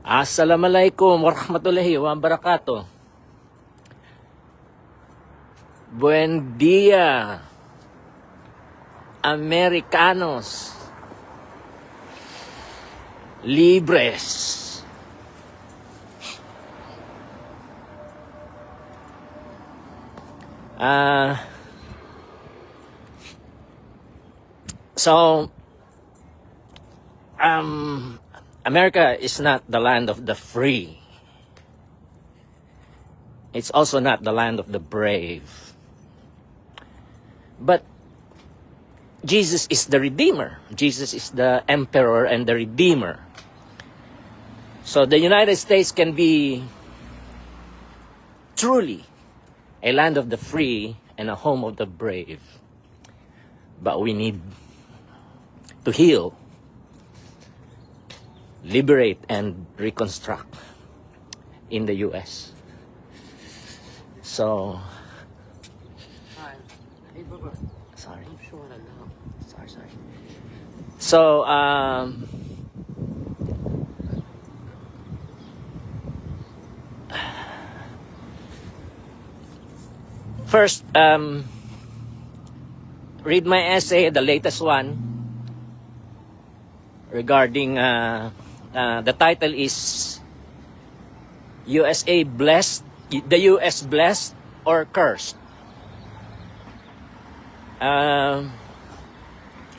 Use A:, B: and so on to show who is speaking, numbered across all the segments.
A: Assalamualaikum warahmatullahi wabarakatuh. Buen dia, Americanos libres. America is not the land of the free. It's also not the land of the brave. But Jesus is the Redeemer. Jesus is the Emperor and the Redeemer. So the United States can be truly a land of the free and a home of the brave. But we need to heal, liberate, and reconstruct in the U.S. So, sorry. I'm sure I know. Sorry. So, first, read my essay, the latest one, regarding, the title is USA Blessed, the U.S. Blessed or Cursed. And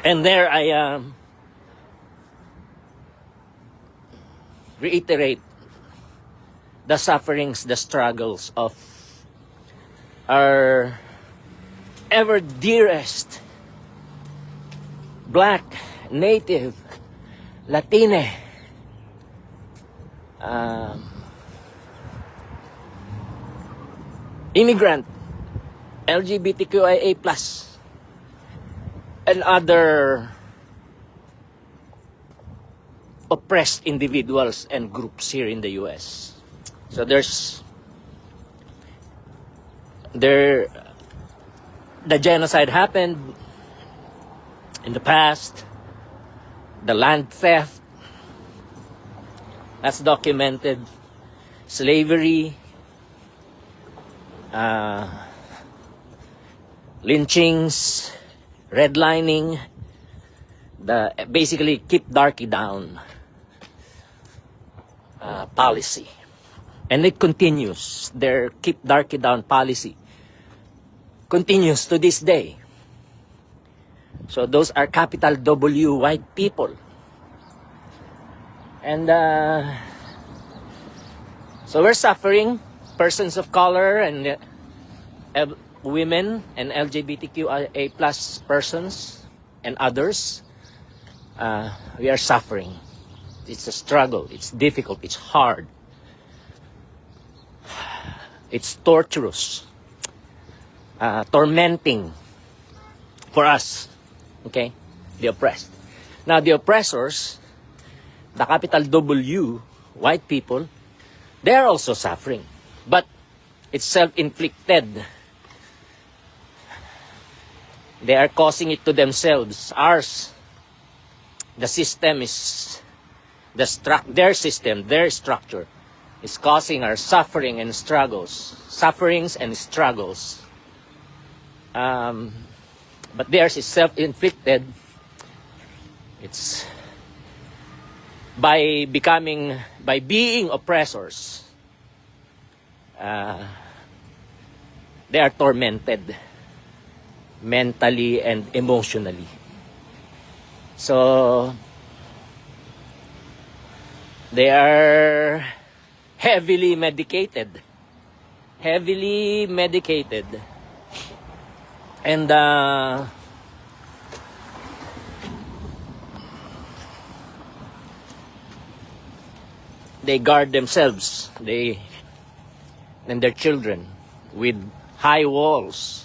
A: there I reiterate the sufferings, the struggles of our ever dearest Black, Native, Latine, immigrant, LGBTQIA+, and other oppressed individuals and groups here in the U.S. So the genocide happened in the past, the land theft, that's documented, slavery, lynchings, redlining, basically keep darky down policy. And it continues. Their keep darky down policy continues to this day. So those are capital W white people. And so we're suffering, persons of color and women and LGBTQIA+ persons and others, we are suffering. It's a struggle. It's difficult. It's hard. It's torturous, tormenting for us, okay, the oppressed. Now, the oppressors, the capital W, white people, they are also suffering. But it's self-inflicted. They are causing it to themselves. Ours, the system is, their system, their structure is causing our suffering and struggles. Sufferings and struggles. But theirs is self-inflicted. It's by being oppressors, they are tormented mentally and emotionally. So they are heavily medicated. And they guard themselves, they and their children, with high walls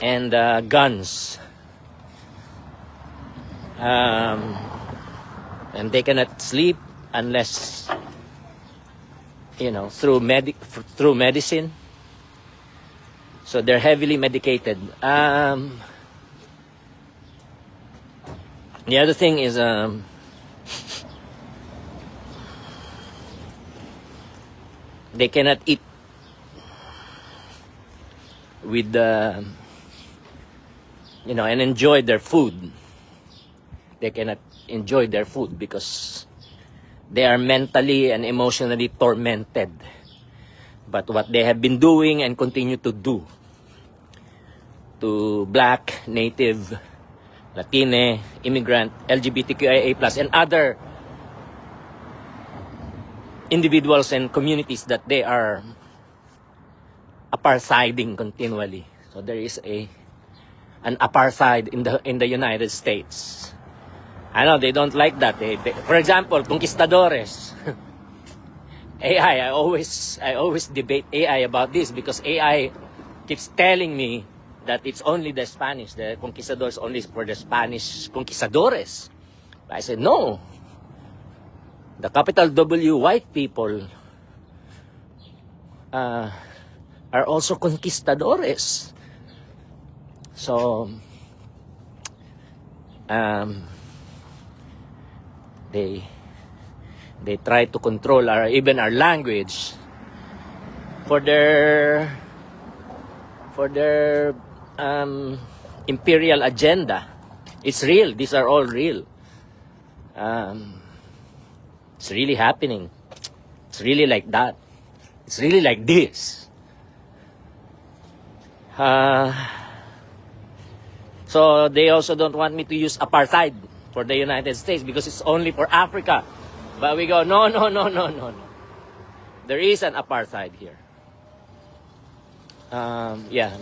A: and guns, and they cannot sleep unless, through medicine. So they're heavily medicated. The other thing is they cannot eat with and enjoy their food. They cannot enjoy their food because they are mentally and emotionally tormented. But what they have been doing and continue to do to Black, Native, Latine, immigrant, LGBTQIA+, and other individuals and communities that they are apartheiding continually. So there is an apartheid in the United States. I know they don't like that. For example, conquistadores. AI. I always debate AI about this because AI keeps telling me that it's only the Spanish, the conquistadors only for the Spanish conquistadores. I said no. The capital W white people are also conquistadores. So they try to control even our language for their imperial agenda. It's real. These are all real. It's really happening. It's really like that. It's really like this. So they also don't want me to use apartheid for the United States because it's only for Africa. But we go, no. There is an apartheid here.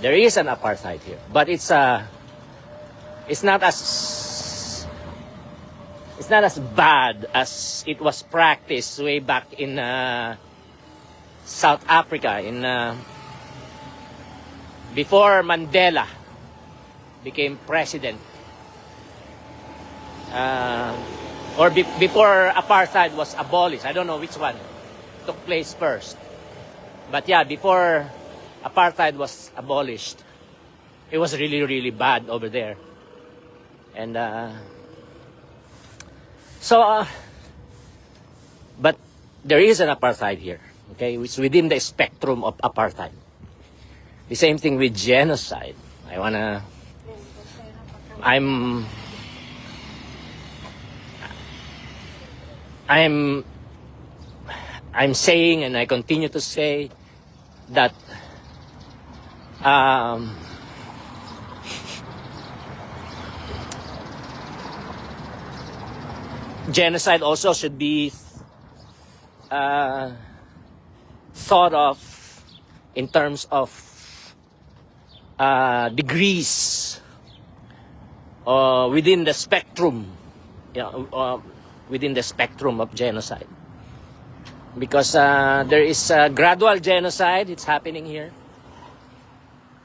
A: There is an apartheid here. But it's not as bad as it was practiced way back in South Africa before Mandela became president, before apartheid was abolished. I don't know which one took place first, but yeah, before apartheid was abolished, it was really, really bad over there, and but there is an apartheid here, okay, which within the spectrum of apartheid. The same thing with genocide. I'm saying, and I continue to say, that genocide also should be thought of in terms of degrees within the spectrum, within the spectrum of genocide, because there is gradual genocide. It's happening here.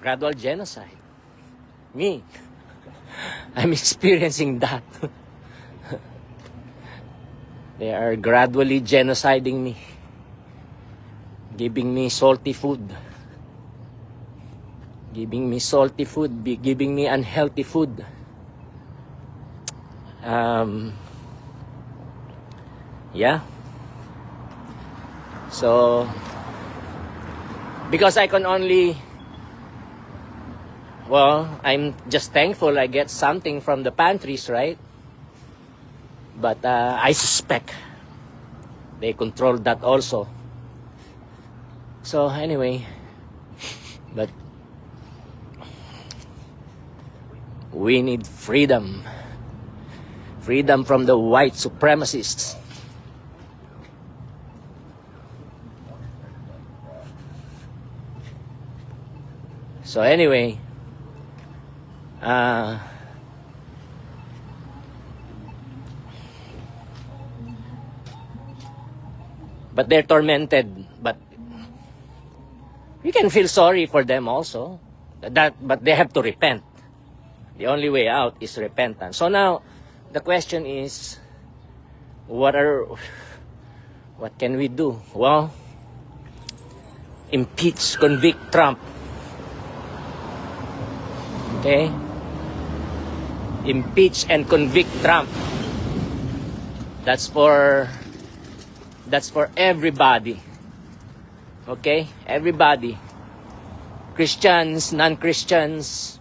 A: Gradual genocide. Me, I'm experiencing that. They are gradually genociding me, giving me salty food, giving me unhealthy food. Yeah. So, because I can only, I'm just thankful I get something from the pantries, right? But I suspect they control that also. So anyway, but we need freedom. Freedom from the white supremacists. So anyway, but they're tormented. But you can feel sorry for them also. But they have to repent. The only way out is repentance. So now, the question is, what can we do? Well, impeach, convict Trump. Okay? Impeach and convict Trump. That's for everybody. Okay? Everybody. Christians, non-Christians,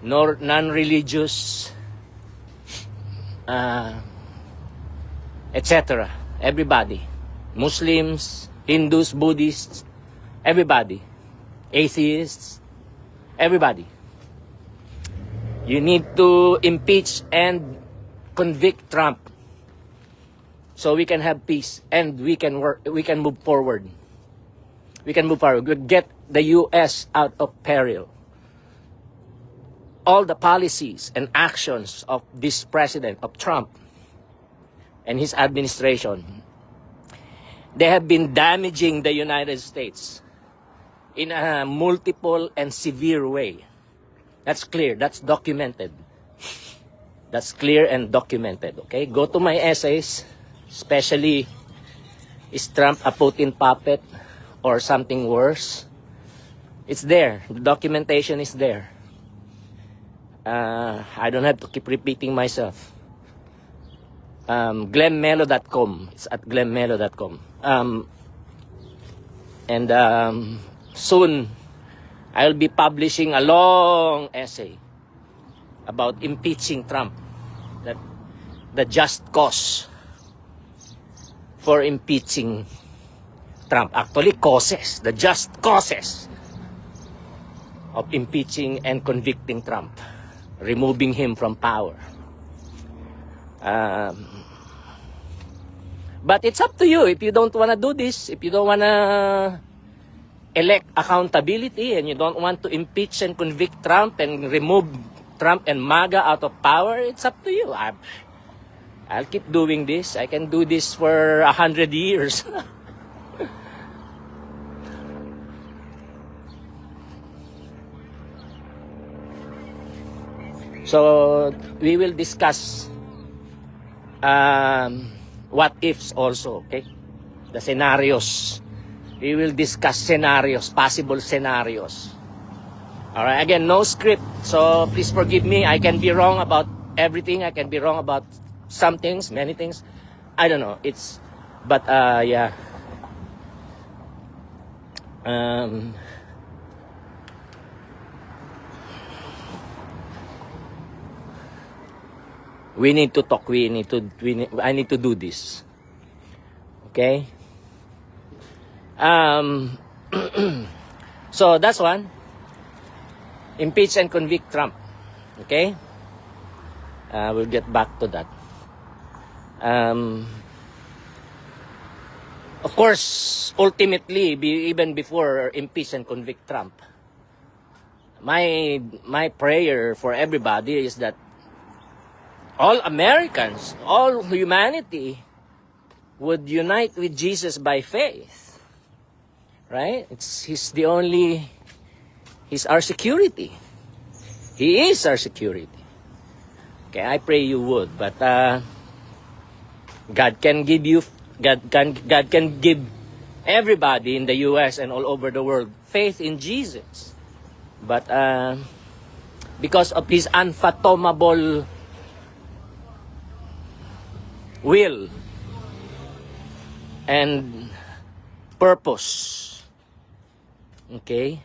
A: non-religious, etc. Everybody. Muslims, Hindus, Buddhists, everybody. Atheists, everybody. You need to impeach and convict Trump so we can have peace and we can move forward. We can move forward. We get the U.S. out of peril. All the policies and actions of this president, of Trump, and his administration, they have been damaging the United States in a multiple and severe way. That's clear. That's documented. That's clear and documented. Okay? Go to my essays, especially, is Trump a Putin puppet or something worse? It's there. The documentation is there. I don't have to keep repeating myself. GlennMelo.com. It's at GlennMelo.com. Soon, I'll be publishing a long essay about impeaching Trump. The just cause for impeaching Trump. Actually, causes. The just causes of impeaching and convicting Trump. Removing him from power. But it's up to you. If you don't want to do this, if you don't want to elect accountability and you don't want to impeach and convict Trump and remove Trump and MAGA out of power, it's up to you. I'll keep doing this. I can do this for 100 years. So, we will discuss what ifs also, okay? The scenarios. We will discuss scenarios, possible scenarios. Alright, again, no script. So, please forgive me. I can be wrong about everything. I can be wrong about some things, many things. I don't know. Yeah. We need to talk. I need to do this. Okay? So that's one. Impeach and convict Trump. Okay? We'll get back to that. Of course, ultimately, even before impeach and convict Trump, my prayer for everybody is that all Americans, all humanity would unite with Jesus by faith. Right? He's our security. He is our security. Okay, I pray you would, but God can give everybody in the US and all over the world faith in Jesus. But because of his unfathomable will and purpose, okay,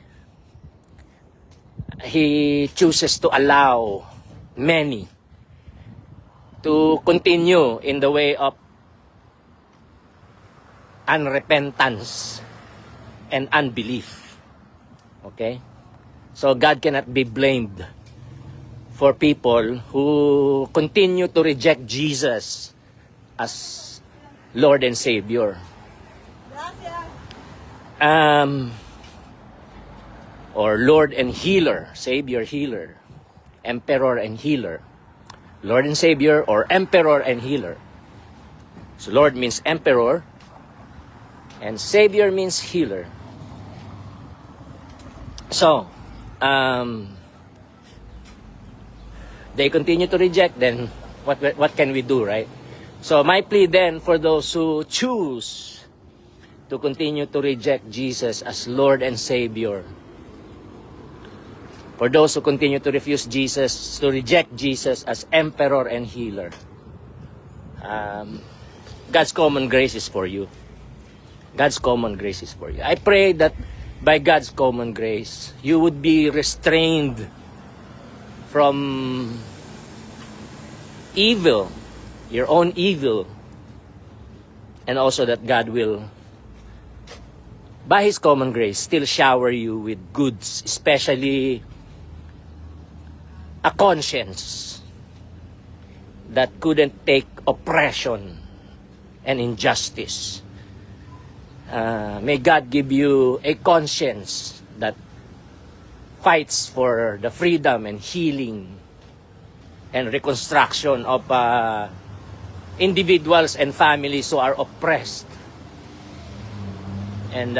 A: he chooses to allow many to continue in the way of unrepentance and unbelief. Okay? So God cannot be blamed for people who continue to reject Jesus as Lord and Savior. Or Lord and Healer, Savior, Healer, Emperor and Healer. Lord and Savior or Emperor and Healer. So Lord means Emperor and Savior means Healer. So, they continue to reject, then what can we do, right? So my plea then for those who choose to continue to reject Jesus as Lord and Savior, for those who continue to refuse Jesus, to reject Jesus as Emperor and Healer, God's common grace is for you. God's common grace is for you. I pray that by God's common grace, you would be restrained from evil, your own evil, and also that God will, by His common grace, still shower you with goods, especially a conscience that couldn't take oppression and injustice. May God give you a conscience that fights for the freedom and healing and reconstruction of individuals and families who are oppressed. And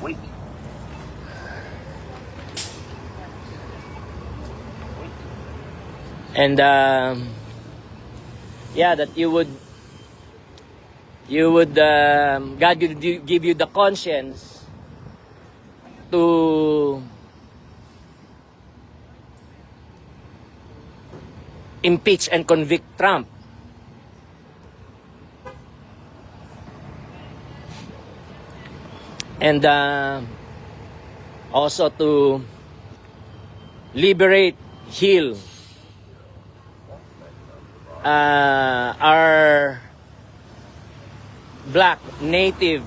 A: wait. And yeah, that you would God would give you the conscience to impeach and convict Trump. And also to liberate, heal our Black, Native,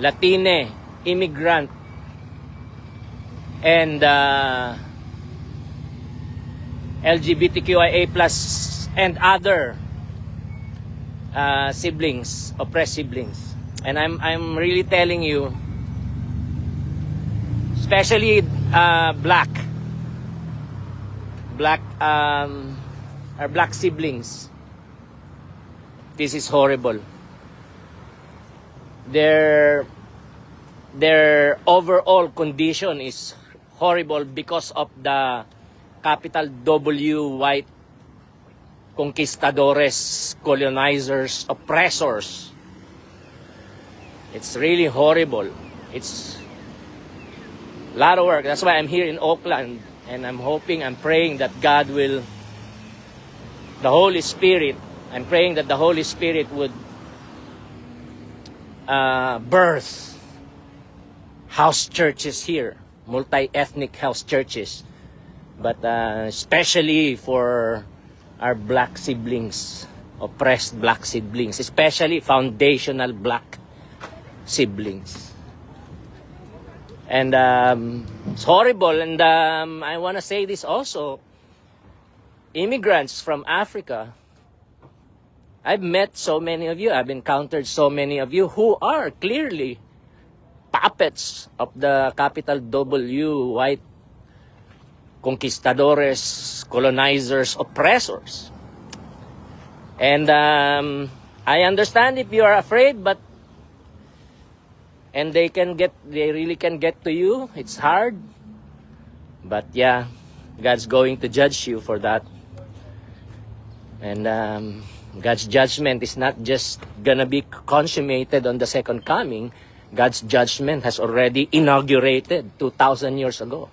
A: Latine, immigrant, and LGBTQIA plus and other siblings, oppressed siblings. And I'm really telling you, especially black our black siblings, this is horrible. Their overall condition is horrible because of the capital W white conquistadores, colonizers, oppressors. It's really horrible. It's a lot of work. That's why I'm here in Oakland, and I'm hoping, I'm praying that God will, the Holy Spirit, I'm praying that the Holy Spirit would birth house churches here, multi-ethnic house churches, but especially for our black siblings, oppressed black siblings, especially foundational black siblings. And it's horrible. And I want to say this also. Immigrants from Africa, I've met so many of you, I've encountered so many of you who are clearly puppets of the capital W white conquistadores, colonizers, oppressors. And I understand if you are afraid, but and they really can get to you. It's hard. But yeah, God's going to judge you for that. And God's judgment is not just gonna be consummated on the second coming. God's judgment has already inaugurated 2,000 years ago.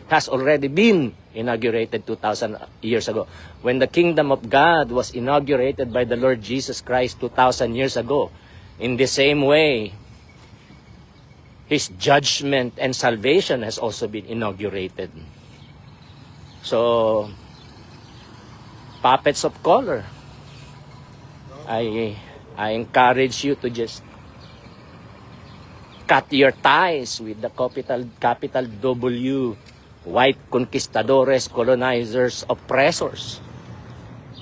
A: Has already been inaugurated 2,000 years ago. When the kingdom of God was inaugurated by the Lord Jesus Christ 2,000 years ago, in the same way, His judgment and salvation has also been inaugurated. So, puppets of color, I encourage you to just cut your ties with the capital W white conquistadores, colonizers, oppressors,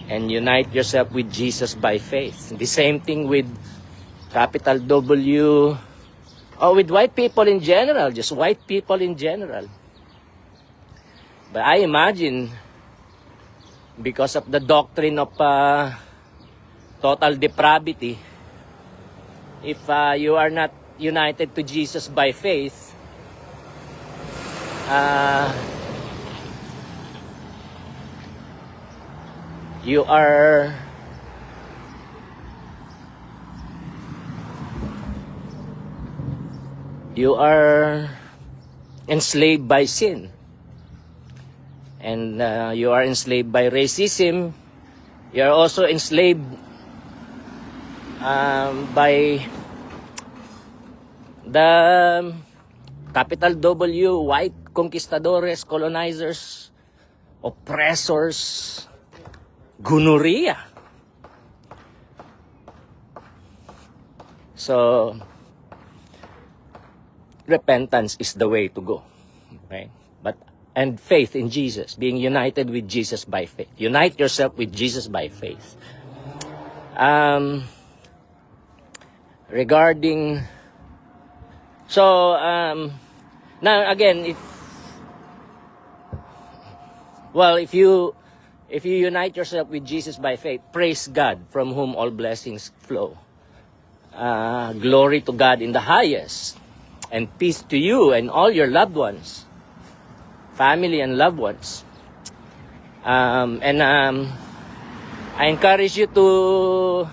A: and unite yourself with Jesus by faith. The same thing with capital W, or with white people in general, just white people in general. But I imagine, because of the doctrine of total depravity, if you are not united to Jesus by faith, you are enslaved by sin. and you are enslaved by racism. You are also enslaved by the capital W, white conquistadores, colonizers, oppressors, gonorrhea. So, repentance is the way to go. Okay? And faith in Jesus, being united with Jesus by faith. Unite yourself with Jesus by faith. Regarding, so, now again, if you unite yourself with Jesus by faith, praise God, from whom all blessings flow. Glory to God in the highest, and peace to you and all your loved ones, family and loved ones. I encourage you to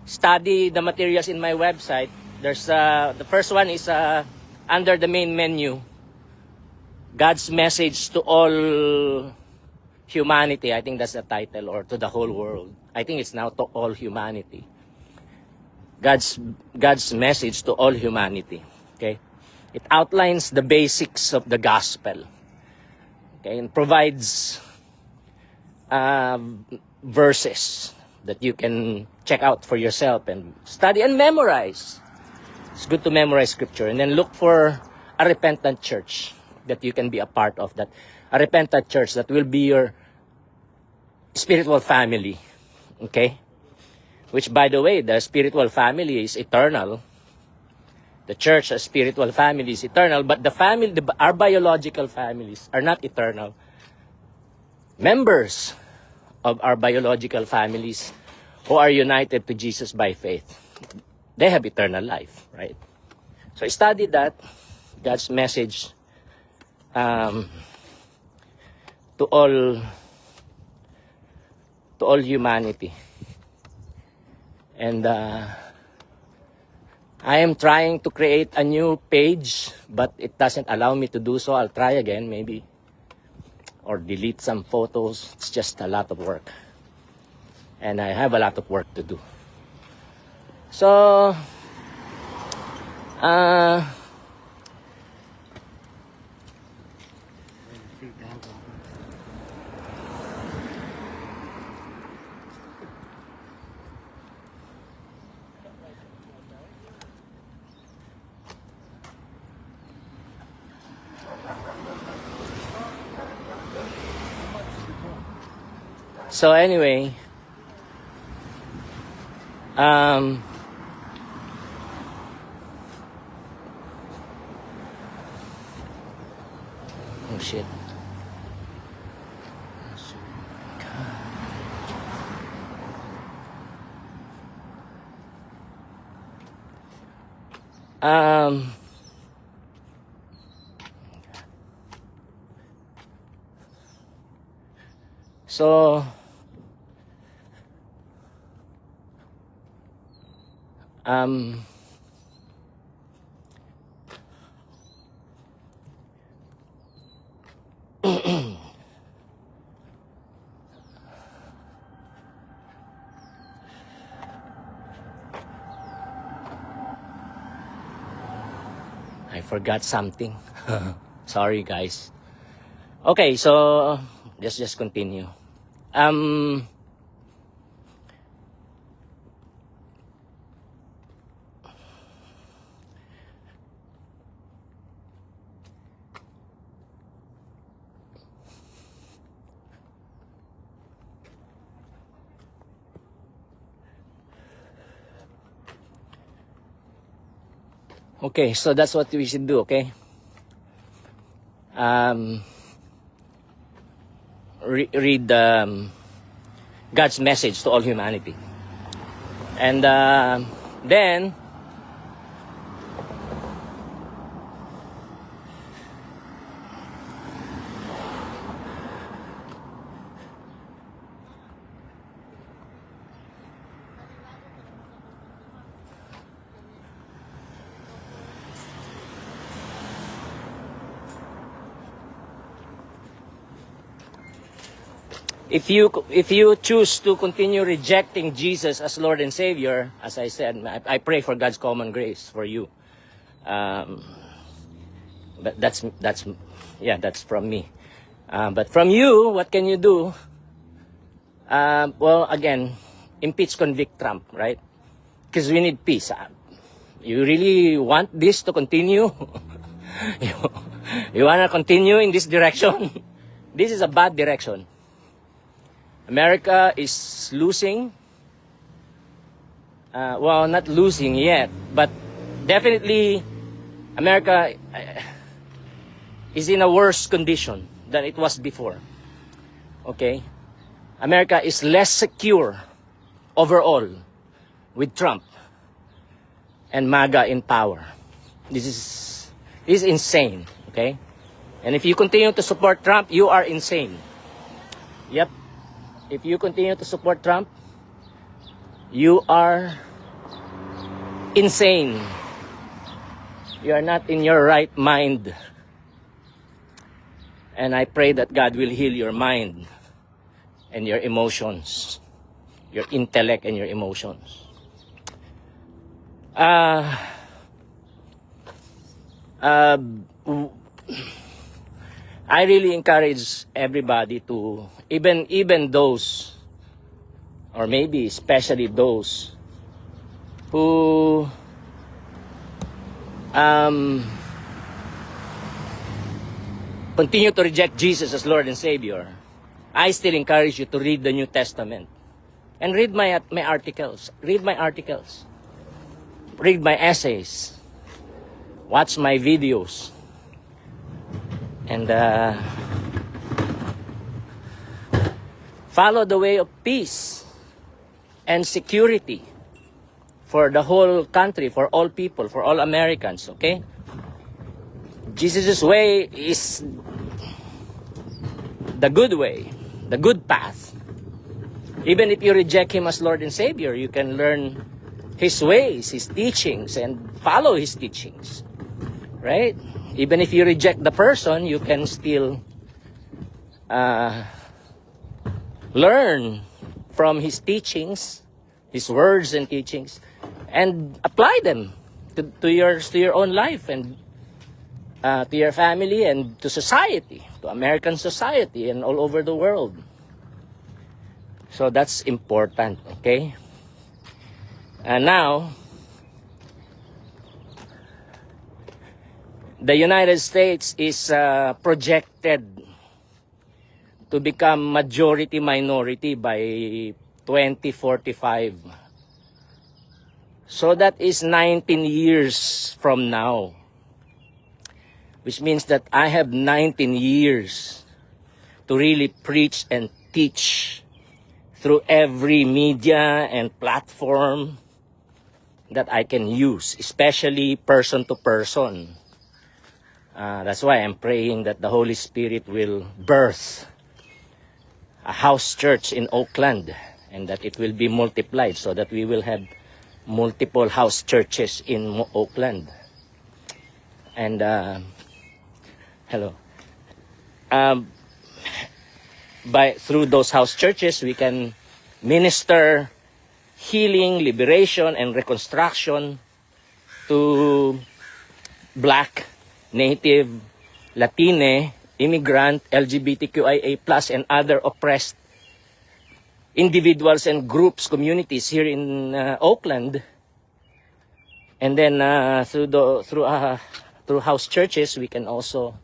A: study the materials in my website. There's the first one is under the main menu, God's message to all humanity. I think that's the title, or to the whole world. I think it's now to all humanity. God's message to all humanity. Okay, it outlines the basics of the gospel. Okay, and provides verses that you can check out for yourself and study and memorize. It's good to memorize scripture, and then look for a repentant church that you can be a part of. That a repentant church that will be your spiritual family. Okay. Which, by the way, the spiritual family is eternal. The church, a spiritual family, is eternal. But our biological families are not eternal. Members of our biological families who are united to Jesus by faith, they have eternal life, right? So study that, God's message to all humanity. And I am trying to create a new page, but it doesn't allow me to do so. I'll try again, maybe. Or delete some photos. It's just a lot of work. And I have a lot of work to do. So, So anyway, oh shit. So I forgot something. Sorry, guys. Okay, so let's just continue. Okay, so that's what we should do, okay? Read God's message to all humanity. And then if you choose to continue rejecting Jesus as Lord and Savior, as I said, I pray for God's common grace for you. But that's from me. But from you, what can you do? Well, again, impeach, convict Trump, right? Because we need peace. You really want this to continue? you want to continue in this direction? This is a bad direction. America is losing. Well, not losing yet, but definitely America is in a worse condition than it was before. Okay? America is less secure overall with Trump and MAGA in power. This is insane, okay? And if you continue to support Trump, you are insane. Yep. If you continue to support Trump, you are insane. You are not in your right mind. And I pray that God will heal your mind and your emotions, your intellect and your emotions. I really encourage everybody to, even those, or maybe especially those who continue to reject Jesus as Lord and Savior. I still encourage you to read the New Testament and read my articles. Read my articles. Read my essays. Watch my videos. And follow the way of peace and security for the whole country, for all people, for all Americans, okay? Jesus' way is the good way, the good path. Even if you reject Him as Lord and Savior, you can learn His ways, His teachings, and follow His teachings. Right? Even if you reject the person, you can still learn from His teachings, His words and teachings, and apply them to your own life and to your family and to society, to American society and all over the world. So that's important, okay? And now, the United States is projected to become majority minority by 2045. So that is 19 years from now. Which means that I have 19 years to really preach and teach through every media and platform that I can use, especially person to person. That's why I'm praying that the Holy Spirit will birth a house church in Oakland and that it will be multiplied so that we will have multiple house churches in Oakland. And hello. Through those house churches, we can minister healing, liberation, and reconstruction to Black, Native, Latine, immigrant, LGBTQIA+, and other oppressed individuals and groups, communities here in Oakland. And then through house churches, we can also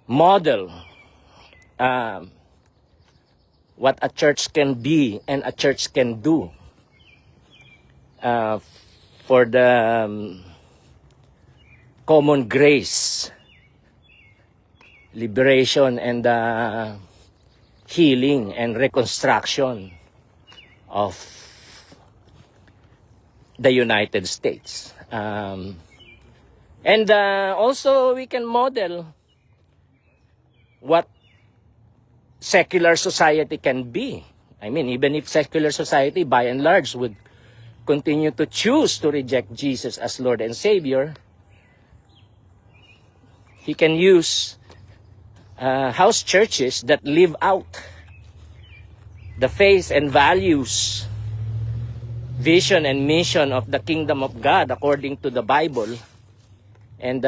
A: model what a church can be and a church can do for the common grace, liberation, and healing and reconstruction of the United States. And also we can model what secular society can be. I mean, even if secular society by and large would continue to choose to reject Jesus as Lord and Savior, He can use house churches that live out the faith and values, vision and mission of the kingdom of God according to the Bible, and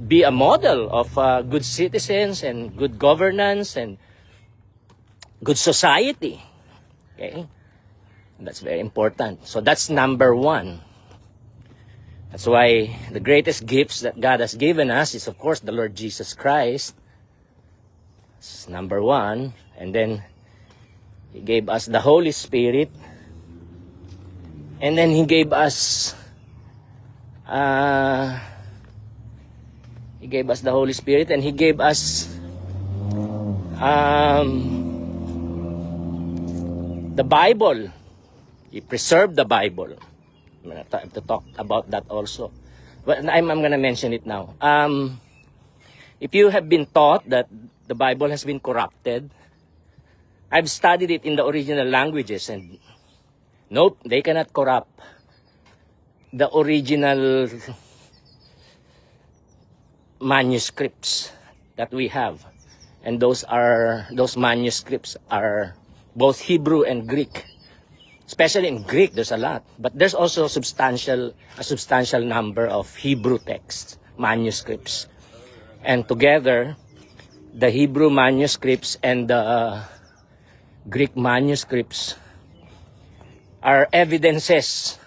A: be a model of good citizens and good governance and good society. Okay? That's very important. So that's number one. That's why the greatest gifts that God has given us is, of course, the Lord Jesus Christ. That's number one. And then He gave us the Holy Spirit. And then He gave us the Holy Spirit, and He gave us the Bible. He preserved the Bible. I'm going to talk about that also. But I'm going to mention it now. If you have been taught that the Bible has been corrupted, I've studied it in the original languages, and nope, they cannot corrupt the original manuscripts that we have. And those manuscripts are both Hebrew and Greek. Especially in Greek, there's a lot. But there's also a substantial number of Hebrew texts, manuscripts. And together, the Hebrew manuscripts and the Greek manuscripts are evidences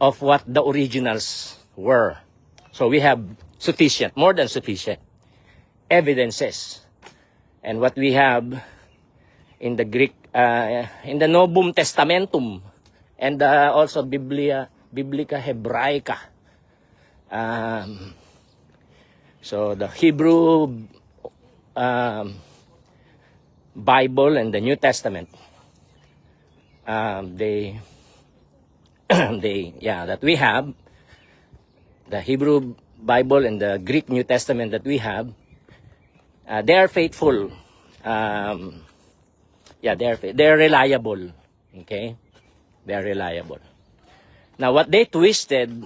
A: of what the originals were. So we have sufficient, more than sufficient evidences. And what we have in the Greek, in the Novum Testamentum, and also Biblica Hebraica. So the Hebrew Bible and the New Testament, that we have, the Hebrew Bible and the Greek New Testament that we have, they are faithful. They're reliable. Okay? They're reliable. Now, what they twisted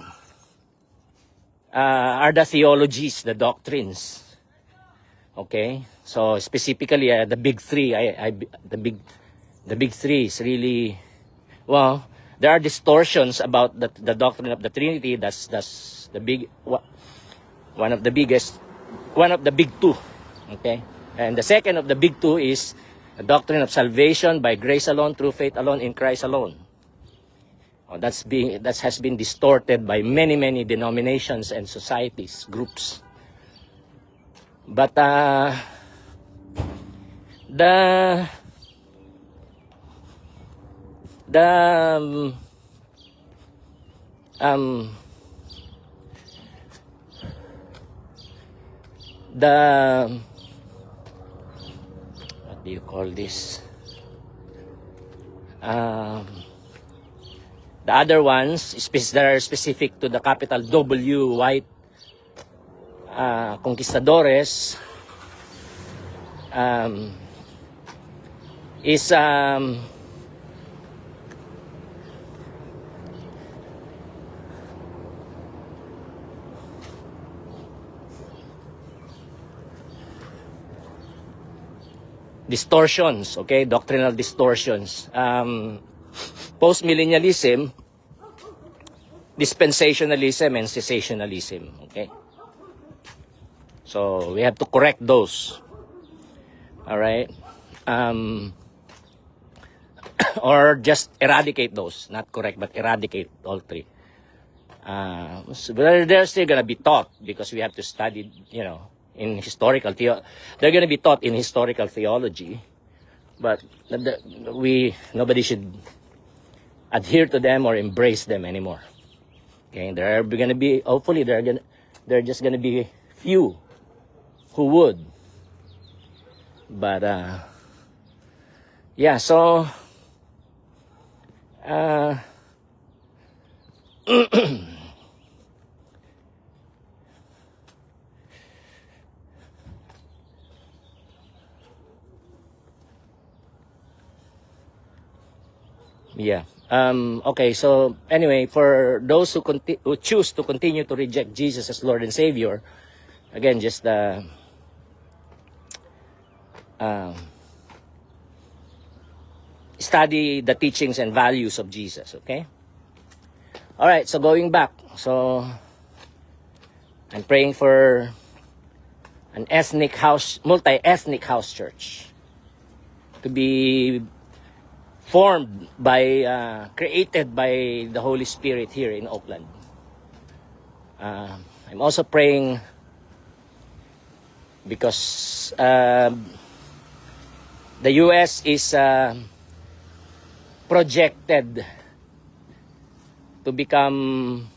A: are the theologies, the doctrines. Okay? So, specifically, the big three, the big three is really, well, there are distortions about the doctrine of the Trinity. That's the big, one of the big two. Okay? And the second of the big two is the doctrine of salvation by grace alone, through faith alone, in Christ alone. That has been distorted by many denominations and societies, groups. But the what do you call this? The other ones that are specific to the capital W white conquistadores is distortions, okay? Doctrinal distortions. Postmillennialism, dispensationalism, and cessationalism, okay? So, we have to correct those. Alright? Or just eradicate those. Not correct, but eradicate all three. So they're still gonna be taught because we have to study, in historical they're going to be taught in historical theology, but nobody should adhere to them or embrace them anymore. Okay, there are going to be, hopefully there are just going to be few who would, but so okay, so anyway, for those who choose to continue to reject Jesus as Lord and Savior, again, just study the teachings and values of Jesus, okay? All right, so going back. So I'm praying for an multi-ethnic house church to be formed by, created by the Holy Spirit here in Oakland. I'm also praying because the U.S. is projected to become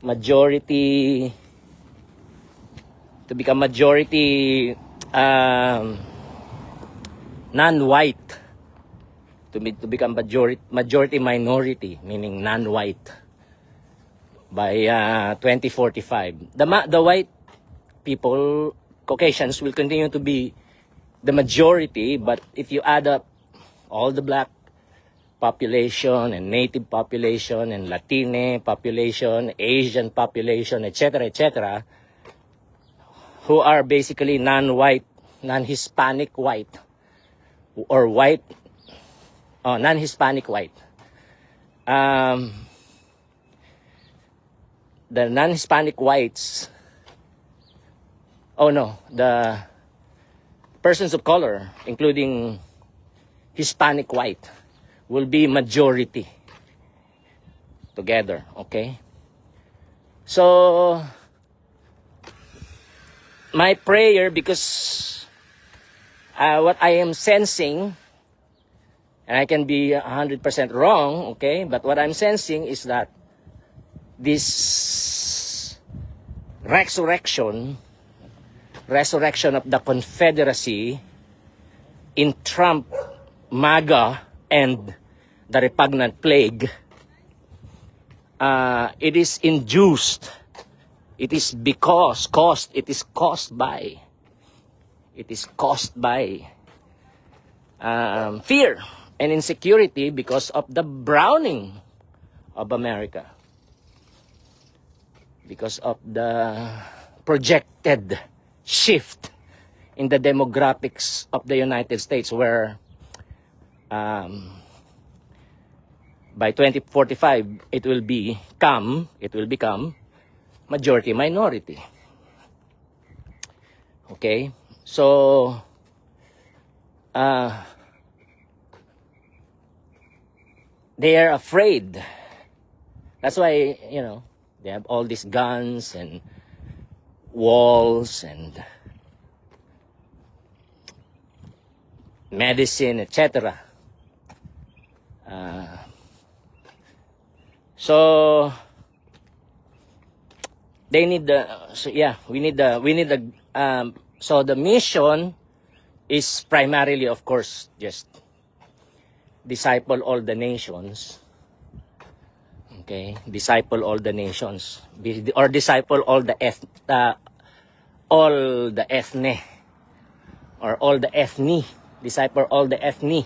A: majority non-white, to become majority minority, meaning non-white, by 2045. The white people, Caucasians, will continue to be the majority, but if you add up all the black population and native population and Latine population, Asian population, etc., who are basically non-white, non-Hispanic white, or white, non-Hispanic white. The non-Hispanic whites, the persons of color, including Hispanic white, will be majority together, okay? So, my prayer, because what I am sensing, and I can be 100% wrong, okay? But what I'm sensing is that this resurrection of the Confederacy in Trump, MAGA, and the repugnant plague, it is induced, it is caused by fear and insecurity because of the browning of America, because of the projected shift in the demographics of the United States, where by 2045 it will become majority minority. Okay, so they are afraid. That's why, they have all these guns and walls and medicine, etc. So they need so the mission is primarily, of course, just disciple all the nations. Okay, disciple all the nations, or disciple all the ethne, or all the ethne, disciple all the ethne.